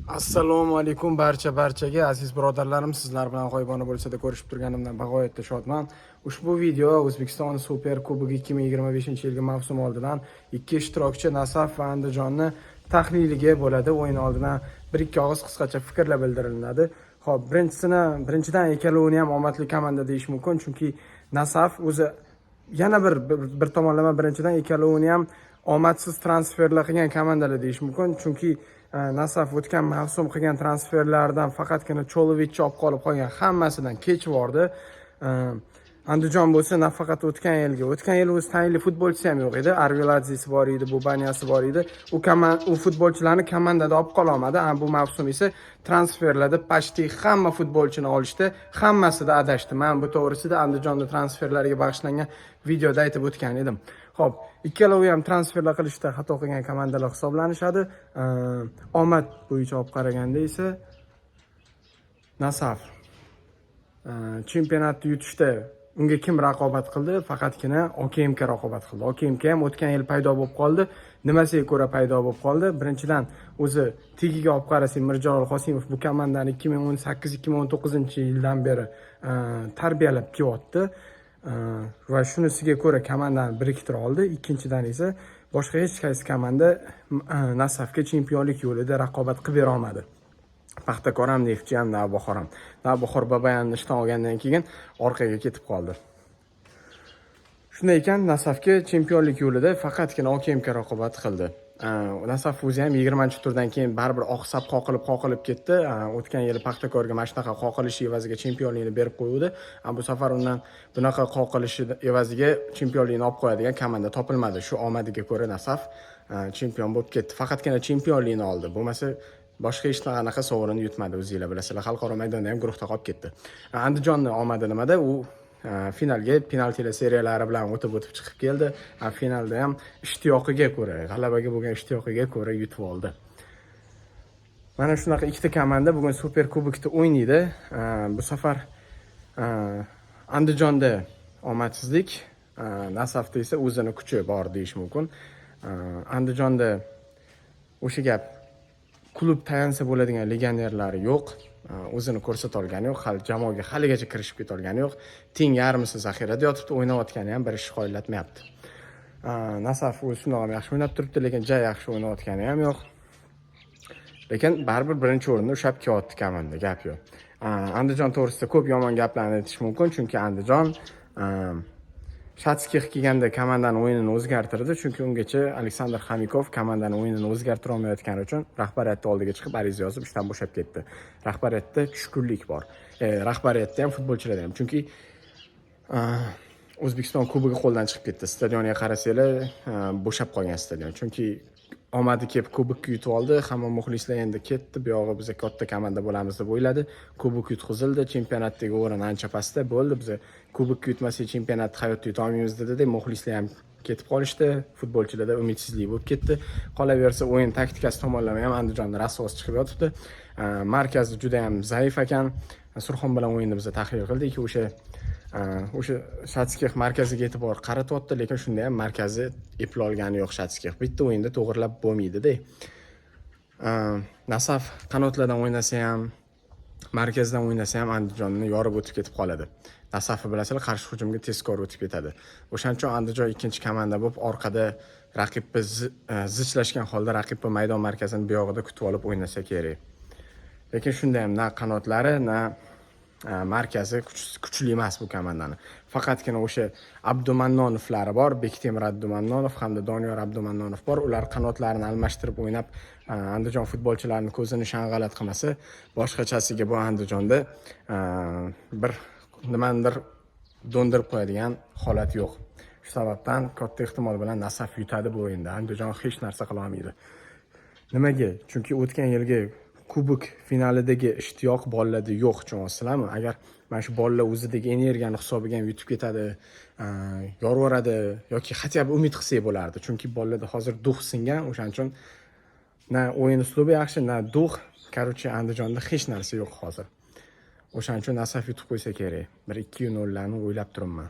Assalomu alaykum barchaga aziz birodarlarim, sizlar bilan g'oyibona bo'lsa-da ko'rishib turganimdan bag'oyatda shodman. Ushbu video O'zbekiston Super Kubogi 2025-yilgi mavsum oldidan ikki ishtirokchi Nasaf va Andijonni tahliliga bo'ladi. O'yin oldidan bir-ikki og'iz qisqacha fikrlar bildiriladi. Xo'p, birinchidan ikkalovini ham omadli komanda deyish mumkin, chunki Nasaf o'zi yana bir tomonlama birinchidan ikkalovini ham omadsiz transferlar qilgan komandalar deyish mumkin, chunki Nasaf o'tgan mavsum qilgan transferlardan faqatgina Cholovichni olib qolib qolgan, hammasidan kech bordi. Andijon bo'lsa nafaqat o'tgan yil o'z tayinli futbolchisi ham yo'q edi. Arveladzesi bor edi, Bubanyasi bor edi. U futbolchilarni komandada olib qola olmadi. Bu mavsum esa transferlarda почти hamma futbolchini olishdi, hammasida adashdi. Men bu to'g'risida Andijonda transferlarga bag'ishlangan videoda aytib o'tgan edim. Xo'p, ikkalovi ham transferlar qilishda xato qilgan komandalar hisoblanishadi. Omad bo'yicha olib qaraganda esa Nasaf chempionatni yutishda unga kim raqobat qildi? Faqatgina OKMK raqobat qildi. OKMK ham o'tgan yil paydo bo'lib qoldi. Nimasiga ko'ra paydo bo'lib qoldi? Birinchidan o'zi tegiga olib qarasang, Mirjalol Qosimov bu komandani 2018-2019-yildan beri tarbiyalab kelyapti. Va shunisiga ko'ra komandani biriktira oldi. Ikkinchidan esa boshqa hech qaysi komanda Nasafga chempionlik yo'lida raqobat qilib bera olmadi. Paxtakor ham, Neftchi ham, Navbahor ham. Navbahor Babayanni ishdan olgandan keyin orqaga ketib qoldi. Shunday ekan, Nasafga chempionlik yo'lida faqatgina OKMK raqobat qildi. Nasaf o'zi ham 20-turdan keyin baribir oqsab qoqilib ketdi. O'tgan yili Paxtakorga mana shunaqa qoqilish evaziga chempionlikni berib qo'ydi. Bu safar undan bunaqa qoqilish evaziga chempionlikni olib qo'yadigan komanda topilmadi. Shu omadiga ko'ra Nasaf chempion bo'lib ketdi. Faqatgina chempionlikni oldi. Bo'lmasa boshqa hech qanaqa sovrinni yutmadi, o'zingizlar bilasizlar. Xalqaro maydonda ham guruhda qolib ketdi. Andijonning omadi nimada? U finalga penaltilar seriyalari bilan o'tib chiqib keldi. Finalda ham ishtiyoqiga ko'ra, g'alabaga bo'lgan ishtiyoqiga ko'ra yutib oldi. Mana shunaqa ikkita komanda bugun Super Kubokda o'ynaydi. Bu safar Andijonda omadsizlik, Nasafda esa o'zini kuchi bor deyish mumkin. Andijonda o'sha gap klub tayansa bo'ladigan legionerlari yo'q. O'zini ko'rsata olgani yo'q, hali jamoaga haligacha kirishib keta olgani yo'q. Teng yarmisi zaxirada yotibdi, o'ynayotgani ham bir ish qoyillatmayapti. Nasaf o'zi shundoq ham yaxshi o'ynab turibdi, lekin yaxshi o'ynayotgani ham yo'q. Lekin baribir birinchi o'rinda ushlab kelyapti komanda, gap yo'q. Andijon to'g'risida ko'p yomon gaplarni aytish mumkin, chunki Andijon Shatskix kelganda komandani o'yinini o'zgartirdi, chunki ungacha Aleksandr Xamikov komandani o'yinini o'zgartira olmayotgani uchun rahbariyatning oldiga chiqib ariza yozib ishdan bo'shab ketdi. Rahbariyatda tushkunlik bor. Rahbariyatda ham, futbolchilarda ham. Chunki O'zbekiston Kubogi qo'ldan chiqib ketdi. Stadionga qarasanglar, bo'shab qolgan stadion. Chunki omadi kelib Kubokni yutib oldi. Hamma muxlislar endi ketdi. Bu yog'i biz katta komanda bo'lamiz deb o'yladi. Kubok yutqizildi. Chempionatdagi o'rin ancha pastda bo'ldi. Biz Kubokni yutmasak chempionatni hayotda yuta olmaymiz dedi. Muxlislar ham ketib qolishdi. Futbolchilarda umidsizlik bo'lib ketdi. Qolaversa, o'yin taktikasi tomonlama ham Andijonning rasvosi chiqib yotibdi. Markazi juda ham zaif ekan. Surxon bilan o'yinni biz tahlil qildik. O'sha Shatskix markaziga e'tibor qaratyapti, lekin shunda ham markazi eplay olgani yo'q Shatskix. Bitta o'yinda to'g'rilab bo'lmaydi-da. Nasaf qanotlardan o'ynasa ham, markazdan o'ynasa ham Andijonni yorib o'tib ketib qoladi. Nasafni bilasizlar, qarshi hujumga tezkor o'tib ketadi. O'shaning uchun Andijon ikkinchi komanda bo'lib, orqada raqibni zichlashgan holda raqibni maydon markazini bu yog'ida kutib olib o'ynasa kerak. Lekin shunda ham na qanotlari, na markazi kuchli emas bu komandani. Faqatgina o'sha Abdumannonovlari bor, Bektemir Abdumannonov hamda Doniyor Abdumannonov bor. Ular qanotlarini almashtirib o'ynab, Andijon futbolchilarining ko'zini shang'alat qilmasa, boshqachasiga bu Andijonda nimadir do'ndirib qo'yadigan holat yo'q. Shu sababdan katta ehtimol bilan Nasaf yutadi bu o'yinda. Andijon hech narsa qila olmaydi. Nimaga? Chunki o'tgan yilgi Kubok finalidagi ishtiyoq bolalarda yo'q, tushunasizlarmi? Agar mana shu bolalar o'zidagi energiyani hisobiga ham yutib ketadi, yorvoradi yoki hatto umid qilsak bo'lardi. Chunki bolalarda hozir duh singan, o'shaning uchun na o'yin uslubi yaxshi, na duh. Короче, Andijonda hech narsa yo'q hozir. O'shaning uchun Nasaf yutib qo'ysa kerak. 1-2-0 larni o'ylab turibman.